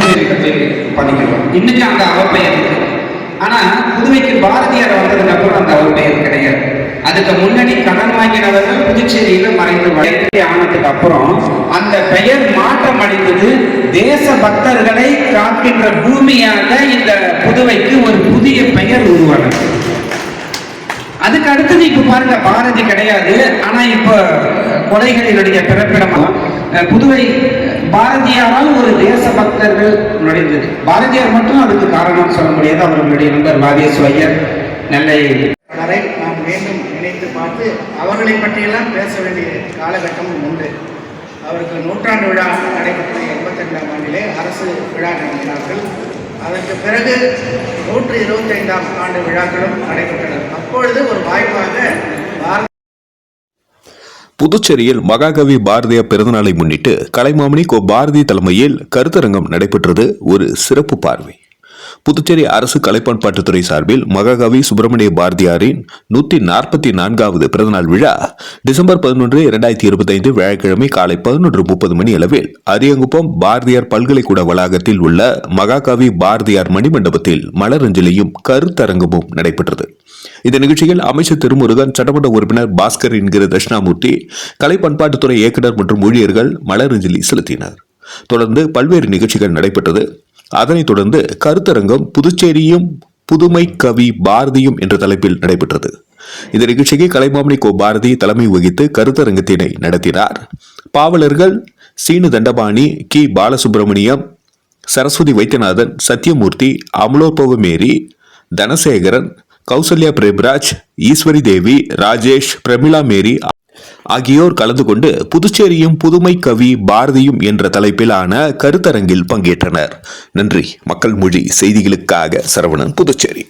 புதுச்சேரியில போய் பதிக்கிறோம். இன்னைக்கு அந்த அவப்பெயர் இருக்கு. ஆனா புதுவைக்கு பாரதியார் வந்ததுக்கு அப்புறம் அந்த அவப்பெயர் கிடையாது. அதுக்கு முன்னாடி கடன் வாங்கினவர்கள் புதுச்சேரியில மறைந்து வளர்ச்சி ஆனதுக்கு அப்புறம் அந்த பெயர் மாற்றம் அடைந்தது. தேச பக்தர்களை காக்கின்ற பூமியாக இந்த புதுவைக்கு ஒரு புதிய பெயர் உருவானது. அதுக்கு அடுத்தது இப்ப பாருங்க, பாரதி கிடையாது. ஆனா இப்ப கொலைகளினுடைய பிறப்பிடமா புதுவை பாரதியாரால் ஒரு தேச பக்தர்கள் நுழைந்தது. பாரதியார் மட்டும் அதுக்கு காரணம் சொல்ல முடியாது. அவர்களுடைய நண்பர் வாதேஸ் ஐயர் நெல்லை நாம் மீண்டும் நினைத்து பார்த்து அவர்களை பற்றியெல்லாம் பேச வேண்டிய காலகட்டமும் உண்டு. அவருக்கு 100ஆண்டு விழா நடைபெற்ற 82ஆம் ஆண்டிலே அரசு விழா நடத்தினார்கள். அதற்கு பிறகு 125ஆம் ஆண்டு விழாக்களும் நடைபெற்றன. அப்பொழுது ஒரு வாய்ப்பாக புதுச்சேரியில் மகாகவி பாரதியார் பிறந்தநாளை முன்னிட்டு கலைமாமணி கோ பாரதி தலைமையில் கருத்தரங்கம் நடைபெற்றது. ஒரு சிறப்பு பார்வை. புதுச்சேரி அரசு கலைப்பண்பாட்டுத்துறை சார்பில் மகாகவி சுப்பிரமணிய பாரதியாரின் 144வது பிறந்தநாள் விழா டிசம்பர் 11, 2025 வியாழக்கிழமை காலை 11:30 மணி அளவில் அரியங்குப்பம் பாரதியார் பல்கலைக்கூட வளாகத்தில் உள்ள மகாகவி பாரதியார் மணிமண்டபத்தில் மலரஞ்சலியும் கருத்தரங்கமும் நடைபெற்றது. இந்த நிகழ்ச்சியில் அமைச்சர் திருமுருகன், சட்டமன்ற உறுப்பினர் பாஸ்கர் என்கிற தட்சிணாமூர்த்தி, கலை பண்பாட்டுத்துறை இயக்குநர் மற்றும் ஊழியர்கள் மலரஞ்சலி செலுத்தினர். தொடர்ந்து பல்வேறு நிகழ்ச்சிகள் நடைபெற்றது. அதனைத் தொடர்ந்து கருத்தரங்கம் புதுச்சேரியும் புதுமை கவி பாரதியும் என்ற தலைப்பில் நடைபெற்றது. இந்த நிகழ்ச்சிக்கு கலைமாமணி கோ பாரதி தலைமை வகித்து கருத்தரங்கத்தினை நடத்தினார். பாவலர்கள் சீனு தண்டபாணி, கி பாலசுப்ரமணியம், சரஸ்வதி வைத்தியநாதன், சத்யமூர்த்தி, அமலோற்பவ மேரி, தனசேகரன், கௌசல்யா பிரேம்ராஜ், ஈஸ்வரி தேவி, ராஜேஷ், பிரமிளா மேரி ஆகியோர் கலந்து கொண்டு புதுச்சேரியும் புதுமை கவி பாரதியும் என்ற தலைப்பிலான கருத்தரங்கில் பங்கேற்றனர். நன்றி. மக்கள் மொழி செய்திகளுக்காக சரவணன், புதுச்சேரி.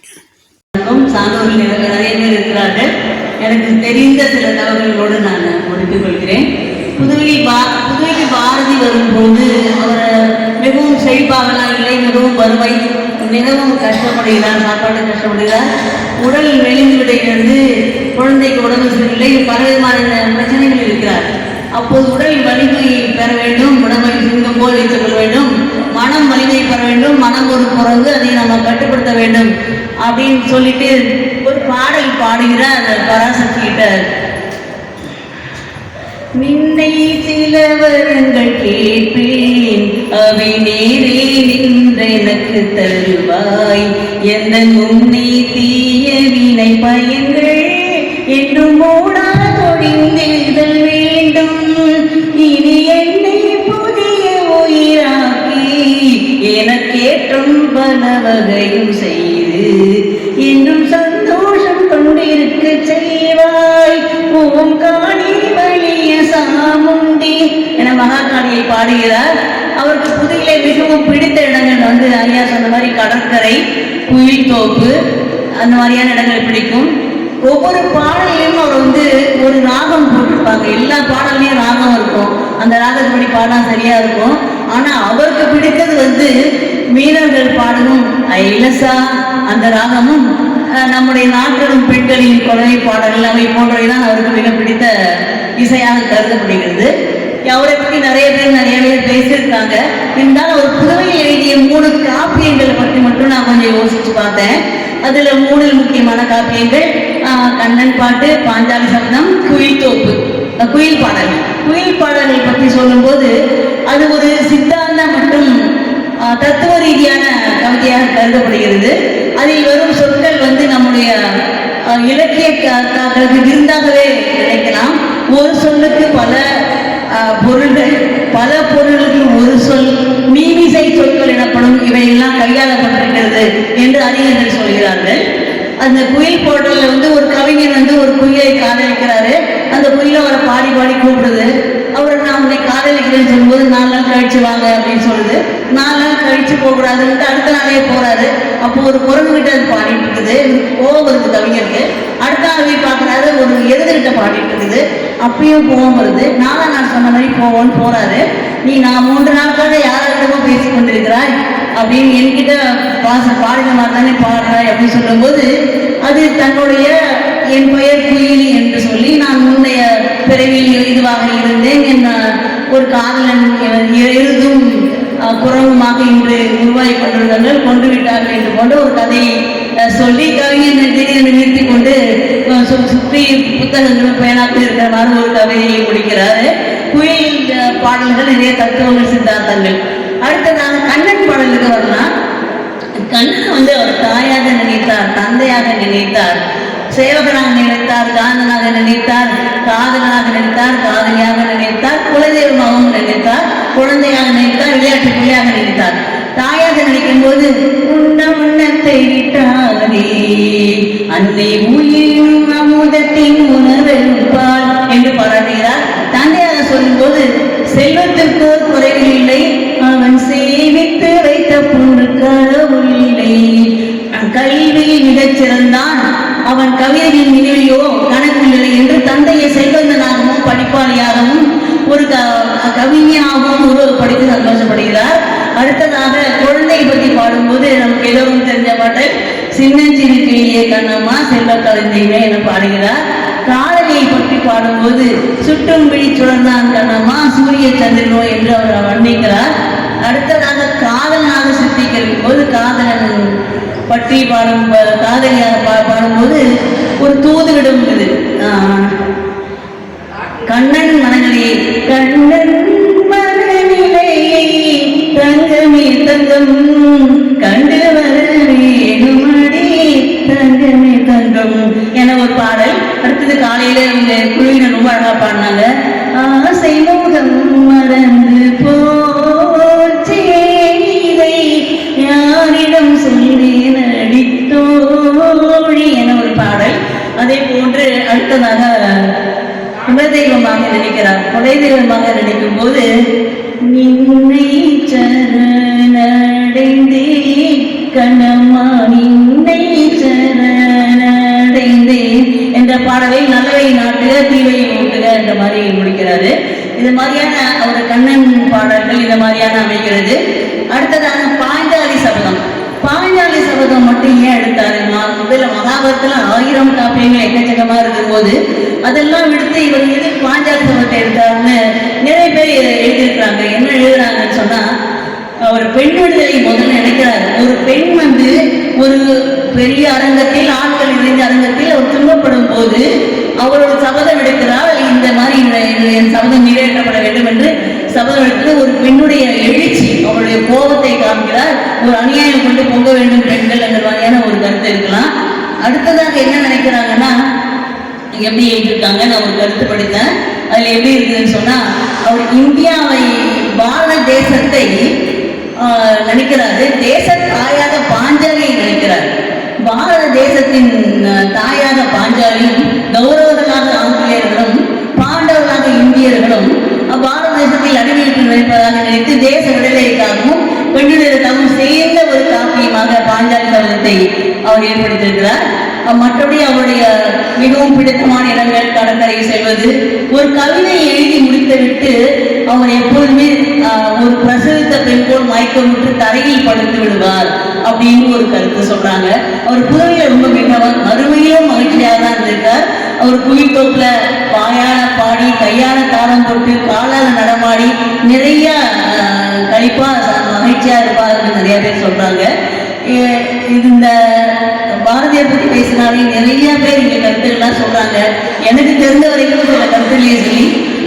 எனக்கு தெரிந்த சில தகவல்களோடு நான் முடித்துக் கொள்கிறேன். புதுவைக்கு பாரதி வரும்போது அவர் மிகவும் செழிப்பாகலாம் இல்லை, மிகவும் வறுமை, மிகவும் கஷ்டப்படுகிறார், சாப்பாடு கஷ்டப்படுகிறார், உடல் மெலிந்து விடுகிறது, குழந்தைக்கு உடம்பு சரியில்லை, பலவிதமான பிரச்சனைகள் இருக்கிறார். அப்போது உடல் வலிமை பெற வேண்டும், உடம்பை சிங்கம் போல் வைத்துக் கொள்ள வேண்டும், மனம் வலிமை பெற வேண்டும், மனம் ஒரு குரங்கு, அதை நம்ம கட்டுப்படுத்த வேண்டும் அப்படின்னு சொல்லிட்டு ஒரு பாடல் பாடுகிறார் பராசக்தி கிட்ட. நின்னை சில வருங்கள் கேட்பேன், அவை நேரே நின்றெனக்கு தருவாய், எந்த முன்னே தீய வினை பயன்கள் என்றும் மூடா தொழிந்தெழுதல் வேண்டும். இனி என்னை புதிய உயிராக்கி எனக்கேற்றும் பல வகையும் செய்து என்றும் சந்தோஷம் கொண்டிருக்க செய்வாய், ஓம் காணி வழிய சாமுண்டி என மகாகாளியை பாடுகிறார். அவருக்கு புதுவிலே மிகவும் பிடித்த இடங்கள் ஐயா சொன்ன மாதிரி கடற்கரை, குயில் தோப்பு, அந்த மாதிரியான இடங்கள் பிடிக்கும். ஒவ்வொரு பாடலையும் அவர் ஒரு ராகம் போட்டிருப்பாங்க. எல்லா பாடலையும் ராகம் இருக்கும், அந்த ராகத்துப்படி பாடலாம் சரியா இருக்கும். ஆனா அவருக்கு பிடித்தது மீனவர்கள் பாடலும் ஐலசா அந்த ராகமும், நம்முடைய நாட்களும் பெண்களின் கொலை பாடல்கள் அவை போன்றவைதான் அவருக்கு மிக பிடித்த இசையாக கருதப்படுகிறது. அவரை பற்றி நிறைய பேர் பேசியிருக்காங்க. இருந்தாலும் ஒரு புதுவையில் எழுதிய 3 காப்பியங்களை பற்றி மட்டும் நான் கொஞ்சம் யோசிச்சு பார்த்தேன். அதுல 3 முக்கியமான காப்பியங்கள் கண்ணன் பாட்டு, பாஞ்சாலி சபதம், குயில் தோப்பு, குயில் பாடல்கள் பற்றி சொல்லும் போது அது ஒரு சித்தாந்த மற்றும் தத்துவ ரீதியான கவிதையாக கருதப்படுகிறது. அதில் வரும் சொற்கள் நம்முடைய இலக்கிய விருந்தாகவே கிடைக்கலாம். ஒரு சொல்லுக்கு பல பொருள்கள், பல பொருளுக்கு ஒரு சொல், மீமிசை சொற்கள் எனப்படும் இவையெல்லாம் கையாளப்பட்டிருக்கிறது என்று அறிஞர்கள் சொல்கிறார்கள். அந்த குயில் பாடல்ல ஒரு கவிஞன் ஒரு குயிலை காதலிக்கிறாரு. அந்த குயிலை அவரை பாடி பாடி கூப்பிடுது. அவர் நான் உன்னை காதலிக்கிறேன்னு சொல்லும்போது 4 நாள் கழிச்சு வாங்க அப்படின்னு சொல்லுது. 4 நாள் கழிச்சு போகக்கூடாதுன்னு அடுத்த நாளே போறாரு. அப்போ ஒரு குரங்கு கிட்ட அது பாடிட்டு இருக்குது. கோவம் வருது கவிஞருக்கு. அடுத்த நாள் போய் பார்க்குறாரு, ஒரு எருதுகிட்ட பாடிட்டு இருக்குது. அப்பயும் கோவம் வருது. 4ஆம் நாள் சொன்ன மாதிரி போவோன்னு போறாரு. நான் 3 நாட்களாக யாரிடமும் பேசி கொண்டிருக்கிறாய் அப்படின்னு என்கிட்ட பாடின மாதிரி தானே பாடுறாய் அப்படின்னு சொல்லும்போது அது தன்னுடைய என் பெயர் குயிலி என்று சொல்லி நான் முந்தைய பிறவியில் இதுவாக இருந்தேன், என் ஒரு காதலன் எழுதும் குரங்குமாக இன்று உருவாகி கொண்டிருந்தார்கள், கொண்டு விட்டார்கள் என்று கொண்டு ஒரு கதையை சொல்லி கவிஞர் திடீரென்று நிறுத்தி கொண்டு சுற்றி புத்தகங்களும் பேனாக்கள் இருக்கிற மாதிரி ஒரு கவிதையை முடிக்கிறாரு. குயில் பாடல்கள் நிறைய தத்துவங்கள் சித்தாந்தங்கள். அடுத்ததாக கண்ணன் பாடலுக்கு வரலாம். கண்ணன் அவர் தாயாக நினைத்தார், தந்தையாக நினைத்தார், சேவகனாக நினைத்தார், காந்தனாக நினைத்தார், காதலனாக நினைத்தார், காதலியாக நினைத்தார், குலதெய்வமாகவும் நினைத்தார், குழந்தையாக நினைத்தார், விளையாட்டு பிள்ளையாக நினைத்தார். தாயாக நினைக்கும் போது உண்ணத்தை விட்டாதே அன்னை உயிரும் அமுதத்தின் உணர்வெடுப்பார் என்று பாராட்டுகிறார். தந்தையாக சொல்லும் போது செல்வத்திற்கு குறைகள் இல்லை, அவன் சேமித்து வைத்த பொண்ணு கடவுள் இல்லை, கல்வியில் மிகச் சிறந்தான், அவன் கவிதையின் நினைவையோ கணக்கில் இல்லை என்று தந்தையை செல்வந்தனாகவும் படிப்பாளியாகவும் ஒரு கவிஞனாகவும் உருவப்படுத்தி சந்தோஷப்படுகிறார். அடுத்ததாக குழந்தையை பற்றி பாடும்போது நமக்கு எல்லோரும் தெரிஞ்ச பாட்டல் சின்னஞ்சிறு கிளியே கண்ணம்மா செல்வ கலைஞமே என பாடுகிறார். காதலியை பற்றி பாடும்போது சுட்டும் விழி சுழந்தான் கண்ணம்மா சூரிய சந்திரனோ என்று அவர் வர்ணிக்கிறார். அடுத்ததாக காதலனாக சித்திக்கும் போது காதலன் பற்றி காதலியாக பாடும்போது ஒரு தூதுவிடும் இது கண்ணன் மனநிலையை கண்ணன் மனநிலையை தங்கமே தங்கம் கண்டு வர வேணுமடி தங்கமே தங்கம் என ஒரு பாடல். அடுத்தது காலையில இந்த குழுவினர் ரொம்ப அழகா பாடினாங்க. ஆசை முகம் மறந்து போச்சே இதை யாரிடம் சொன்னேன் அடித்தோழி என ஒரு பாடல். அதே போன்று அடுத்ததாக குலதெய்வமாக நினைக்கிறார். குலதெய்வமாக நினைக்கும் போது நின்னை சரணடைந்தே கண்ணம்மா நின்னை சரணடைந்தே என்ற பாடலை நல்லவை நாட்டுக தீவை ஓட்டுக என்ற மாதிரி முடிக்கிறாரு. இது மாதிரியான ஒரு கண்ணன் பாடல்கள் இந்த மாதிரியான அமைகிறது. அடுத்ததாக பாஞ்சாலி சபதம். பாஞ்சாலி சபதம் மட்டும் ஏன் எடுத்தாரு? முதல்ல மகாபாரதத்துல 1000 காப்பியங்கள் எக்கச்சக்கமா இருக்கும் போது அதெல்லாம் விடுத்து இவர் எது பாஞ்சாலி சபதத்தை எடுத்தாருன்னு நிறைய பேர் எழுதியிருக்கிறாங்க. என்ன எழுதுறாங்கன்னு சொன்னா, அவர் பெண் விடுதலை முதல்ல நினைக்கிறார். ஒரு பெண் ஒரு பெரிய அரங்கத்தில் ஆட்கள் நிறைந்த அரங்கத்தில் அவர் துன்பப்படும் போது அவரோட சபதம் எடுக்கிறார். இந்த மாதிரி என் சபதம் நிறைவேற்றப்பட வேண்டும் என்று சபதம் எடுத்து ஒரு பெண்ணுடைய எழுச்சி அவருடைய கோபத்தை காண்கிறார். ஒரு அநியாயம் கொண்டு பொங்க வேண்டும் பெண்கள் என்ற மாதிரியான ஒரு கருத்து இருக்கலாம். அடுத்ததாக என்ன நினைக்கிறாங்கன்னா, எப்படி எழுதியிருக்காங்க நான் ஒரு கருத்து படித்தேன். அதுல எப்படி இருக்குதுன்னு சொன்னா, அவர் இந்தியாவை பாரத தேசத்தை நினைக்கிறாரு, தேச தாயாக பாஞ்சாலியை நினைக்கிறார். பாரத தேசத்தின் தாயாக பாஞ்சாலியும் கௌரவர்களாக ஆங்கிலேயர்களும் பாண்டவர்களாக இந்தியர்களும் பாரத தேசத்தில் அடிமையிட்டு நினைப்பதாக நினைத்து தேச விடுதலைக்காகவும் பெண்களுக்காகவும் சேர்ந்த ஒரு காப்பியமாக பாஞ்சாலி சபதத்தை அவர் ஏற்படுத்தியிருக்கிறார். மற்றபடி அவருடைய மிகவும் பிடித்தமான இடங்கள் கடற்கரை செல்வது, ஒரு கவிதையை எழுதி முடித்துவிட்டு அவர் எப்போதுமே ஒரு பிரசவித்த பெண் போல் மயக்கமுற்று தரையில் படுத்து விடுவார் அப்படின்னு ஒரு கருத்து சொல்றாங்க. அவர் புதுவையில ரொம்ப மறுமையிலும் மகிழ்ச்சியாக தான் இருந்திருக்கார். அவர் குயில்தோப்புல வாயால பாடி கையால தாளம் போட்டு காலால நடமாடி நிறைய கழிப்பா மகிழ்ச்சியா இருப்பாருன்னு நிறைய பேர் சொல்றாங்க. இந்த பாரதியார் பற்றி பேசினாலே நிறைய பேர் இங்க கருத்துக்கள்லாம் சொல்றாங்க. எனக்கு தெரிந்த வரைக்கும் சில கருத்துக்களே சொல்லி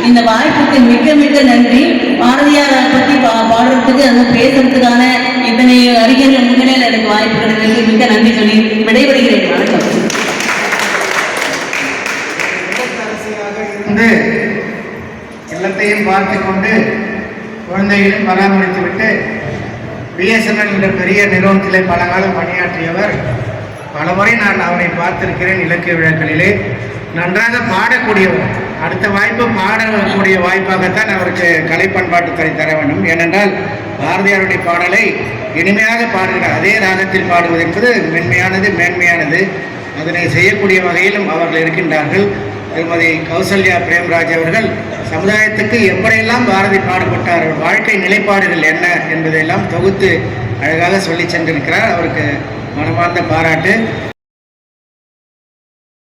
இந்த வாய்ப்புக்கு மிக மிக நன்றி. பாரதியாரை பற்றி பாடுறதுக்கு அந்த பேசுறதுக்கான இத்தனை அறிஞர்கள் முன்னிலையில் எனக்கு வாய்ப்பு கிடைத்ததுக்கு மிக நன்றி சொல்லி விடைபெறுகிறேன். வணக்கம். இல்லத்தையும் பார்த்து கொண்டு குழந்தைகளையும் பராமரித்துவிட்டு பிஎஸ்என்எல் என்ற பெரிய நிறுவனத்திலே பல காலம் பணியாற்றியவர். பல முறை நான் அவரை பார்த்திருக்கிறேன் இலக்கிய விழாக்களிலே. நன்றாக பாடக்கூடியவர். அடுத்த வாய்ப்பு பாடக்கூடிய வாய்ப்பாகத்தான் அவருக்கு கலை பண்பாட்டுத்துறை தர வேண்டும். ஏனென்றால் பாரதியாருடைய பாடலை இனிமையாக பாடுகிறார். அதே ராகத்தில் பாடுவது என்பது மென்மையானது, மேன்மையானது. அதனை செய்யக்கூடிய வகையிலும் அவர்கள் இருக்கின்றார்கள். திருமதி கௌசல்யா பிரேம்ராஜ் அவர்கள் சமுதாயத்துக்கு எப்படியெல்லாம் பாரதி பாடுபட்டார், வாழ்க்கை நிலைப்பாடுகள் என்ன என்பதையெல்லாம் தொகுத்து அழகாக சொல்லி சென்றிருக்கிறார். அவருக்கு மனமார்ந்த பாராட்டு.